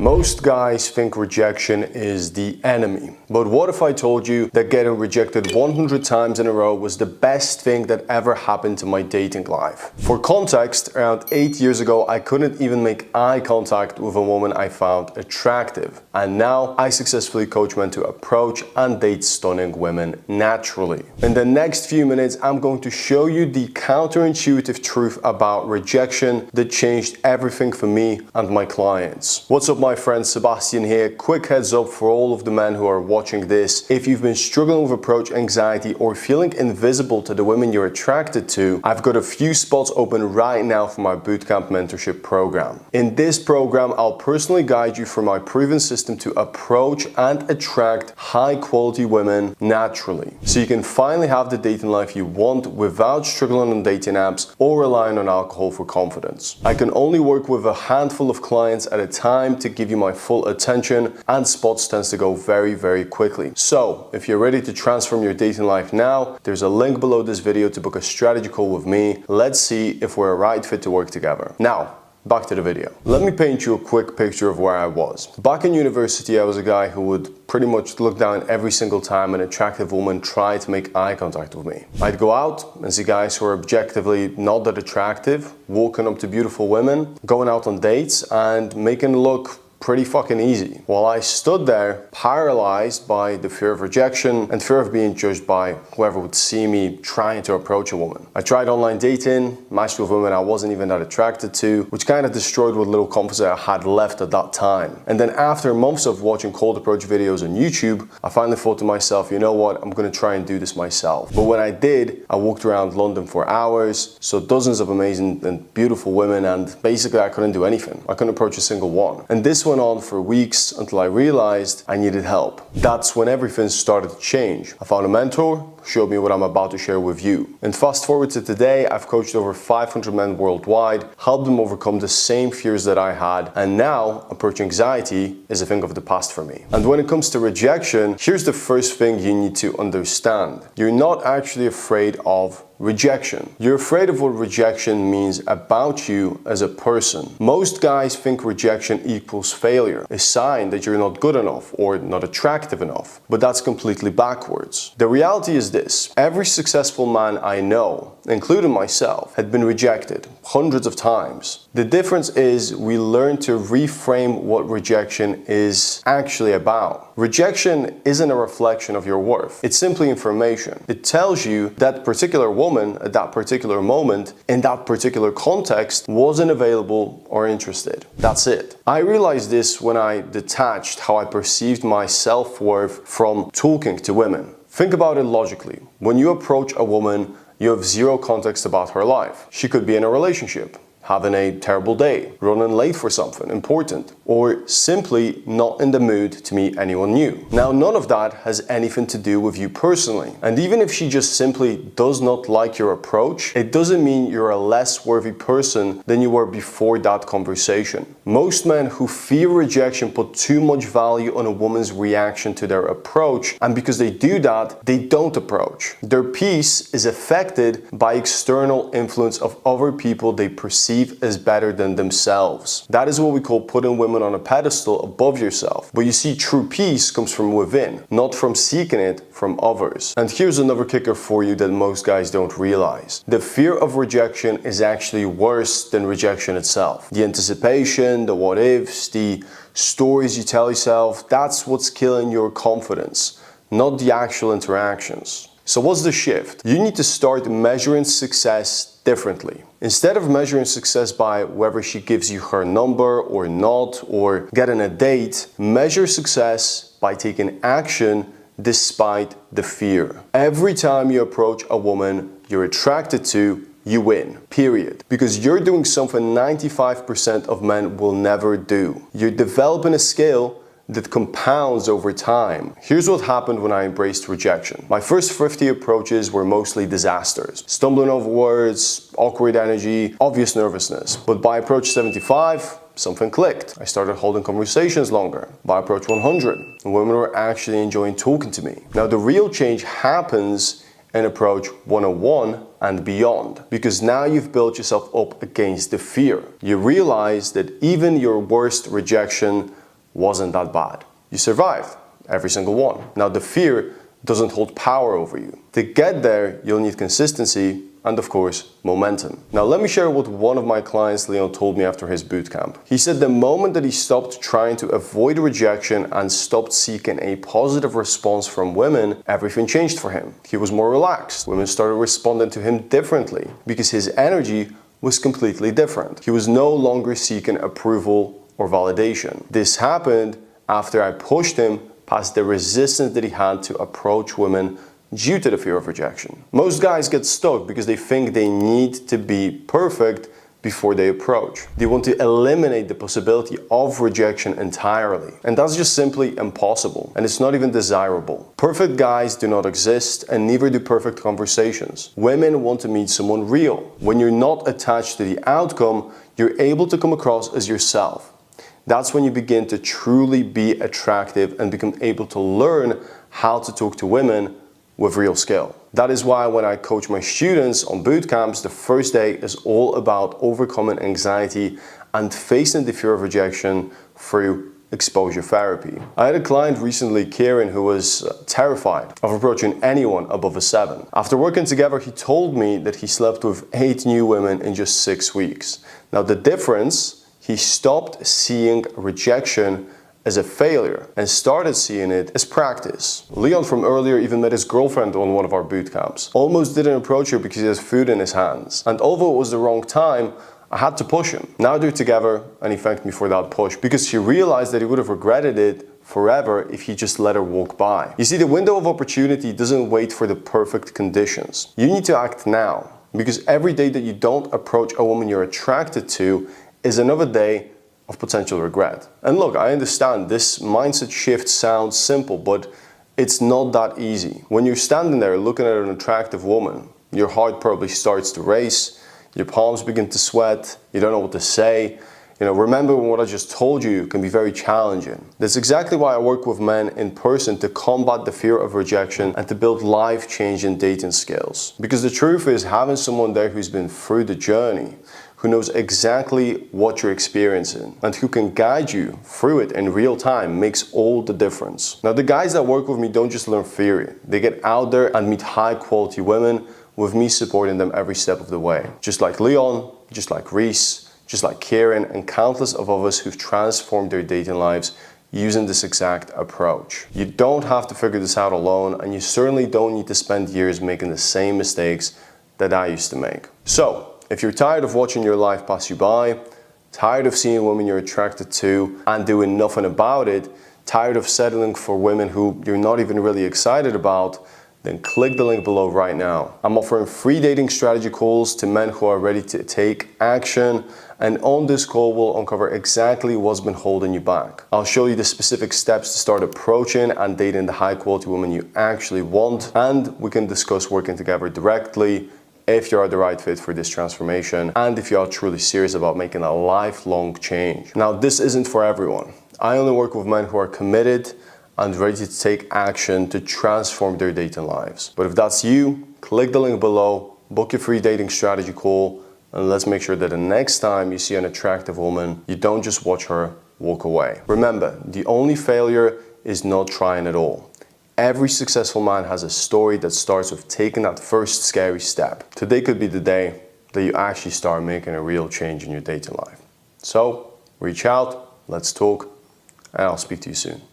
Most guys think rejection is the enemy. But what if I told you that getting rejected 100 times in a row was the best thing that ever happened to my dating life? For context, around 8 years ago, I couldn't even make eye contact with a woman I found attractive. And now I successfully coach men to approach and date stunning women naturally. In the next few minutes, I'm going to show you the counterintuitive truth about rejection that changed everything for me and my clients. What's up, my friend? Sebastian here. Quick heads up for all of the men who are watching this. If you've been struggling with approach anxiety or feeling invisible to the women you're attracted to, I've got a few spots open right now for my bootcamp mentorship program. In this program, I'll personally guide you through my proven system to approach and attract high quality women naturally, so you can finally have the dating life you want without struggling on dating apps or relying on alcohol for confidence. I can only work with a handful of clients at a time to give you my full attention, and spots tends to go very quickly. So if you're ready to transform your dating life now, there's a link below this video to book a strategy call with me. Let's see if we're a right fit to work together. Now, back to the video. Let me paint you a quick picture of where I was. Back in university, I was a guy who would pretty much look down every single time an attractive woman tried to make eye contact with me. I'd go out and see guys who are objectively not that attractive, walking up to beautiful women, going out on dates and making it look pretty fucking easy, while I stood there paralyzed by the fear of rejection and fear of being judged by whoever would see me trying to approach a woman. I tried online dating, matched with women I wasn't even that attracted to, which kind of destroyed what little confidence I had left at that time. And then after months of watching cold approach videos on YouTube, I finally thought to myself, you know what, I'm gonna try and do this myself. But when I did, I walked around London for hours, saw dozens of amazing and beautiful women, and basically I couldn't do anything. I couldn't approach a single one. And this went on for weeks until I realized I needed help. That's when everything started to change. I found a mentor, showed me what I'm about to share with you. And fast forward to today, I've coached over 500 men worldwide, helped them overcome the same fears that I had, and now approach anxiety is a thing of the past for me. And when it comes to rejection, here's the first thing you need to understand. You're not actually afraid of rejection. You're afraid of what rejection means about you as a person. Most guys think rejection equals failure, a sign that you're not good enough or not attractive enough. But that's completely backwards. The reality is this: every successful man I know, including myself, had been rejected hundreds of times. The difference is we learn to reframe what rejection is actually about. Rejection isn't a reflection of your worth. It's simply information. It tells you that particular woman at that particular moment, in that particular context, wasn't available or interested. That's it. I realized this when I detached how I perceived my self-worth from talking to women. Think about it logically. When you approach a woman, you have zero context about her life. She could be in a relationship, having a terrible day, running late for something important, or simply not in the mood to meet anyone new. Now, none of that has anything to do with you personally. And even if she just simply does not like your approach, it doesn't mean you're a less worthy person than you were before that conversation. Most men who fear rejection put too much value on a woman's reaction to their approach, and because they do that, they don't approach. Their peace is affected by external influence of other people they perceive as better than themselves. That is what we call putting women on a pedestal above yourself. But you see, true peace comes from within, not from seeking it from others. And here's another kicker for you that most guys don't realize. The fear of rejection is actually worse than rejection itself. The anticipation, the what ifs, the stories you tell yourself, that's what's killing your confidence, not the actual interactions. So what's the shift? You need to start measuring success differently. Instead of measuring success by whether she gives you her number or not, or getting a date, measure success by taking action despite the fear. Every time you approach a woman you're attracted to, you win, period. Because you're doing something 95% of men will never do. You're developing a skill that compounds over time. Here's what happened when I embraced rejection. My first 50 approaches were mostly disasters. Stumbling over words, awkward energy, obvious nervousness. But by approach 75, something clicked. I started holding conversations longer. By approach 100, women were actually enjoying talking to me. Now, the real change happens in approach 101 and beyond, because now you've built yourself up against the fear. You realize that even your worst rejection wasn't that bad. You survived every single one. Now the fear doesn't hold power over you. To get there, you'll need consistency and of course, momentum. Now let me share what one of my clients, Leon, told me after his bootcamp. He said the moment that he stopped trying to avoid rejection and stopped seeking a positive response from women, everything changed for him. He was more relaxed. Women started responding to him differently because his energy was completely different. He was no longer seeking approval or validation. This happened after I pushed him past the resistance that he had to approach women due to the fear of rejection. Most guys get stuck because they think they need to be perfect before they approach. They want to eliminate the possibility of rejection entirely. And that's just simply impossible. And it's not even desirable. Perfect guys do not exist, and neither do perfect conversations. Women want to meet someone real. When you're not attached to the outcome, you're able to come across as yourself. That's when you begin to truly be attractive and become able to learn how to talk to women with real skill. That is why when I coach my students on boot camps, the first day is all about overcoming anxiety and facing the fear of rejection through exposure therapy. I had a client recently, Kieran, who was terrified of approaching anyone above a 7. After working together, he told me that he slept with 8 new women in just 6 weeks. Now the difference, he stopped seeing rejection as a failure and started seeing it as practice. Leon from earlier even met his girlfriend on one of our boot camps. Almost didn't approach her because he has food in his hands. And although it was the wrong time, I had to push him. Now they're together and he thanked me for that push because he realized that he would have regretted it forever if he just let her walk by. You see, the window of opportunity doesn't wait for the perfect conditions. You need to act now, because every day that you don't approach a woman you're attracted to is another day of potential regret. And look, I understand this mindset shift sounds simple, but it's not that easy. When you're standing there looking at an attractive woman, your heart probably starts to race, your palms begin to sweat, you don't know what to say. Remembering what I just told you can be very challenging. That's exactly why I work with men in person, to combat the fear of rejection and to build life-changing dating skills. Because the truth is, having someone there who's been through the journey, who knows exactly what you're experiencing and who can guide you through it in real time, makes all the difference. Now, the guys that work with me don't just learn theory. They get out there and meet high-quality women with me supporting them every step of the way. Just like Leon, just like Reese, just like Kieran, and countless of others who've transformed their dating lives using this exact approach. You don't have to figure this out alone, and you certainly don't need to spend years making the same mistakes that I used to make. So, if you're tired of watching your life pass you by, tired of seeing women you're attracted to and doing nothing about it, tired of settling for women who you're not even really excited about, then click the link below right now. I'm offering free dating strategy calls to men who are ready to take action, and on this call we'll uncover exactly what's been holding you back. I'll show you the specific steps to start approaching and dating the high quality woman you actually want, and we can discuss working together directly if you are the right fit for this transformation and if you are truly serious about making a lifelong change. Now, this isn't for everyone. I only work with men who are committed and ready to take action to transform their dating lives. But if that's you, click the link below, book your free dating strategy call, and let's make sure that the next time you see an attractive woman, you don't just watch her walk away. Remember, the only failure is not trying at all. Every successful man has a story that starts with taking that first scary step. Today could be the day that you actually start making a real change in your dating life. So, reach out, let's talk, and I'll speak to you soon.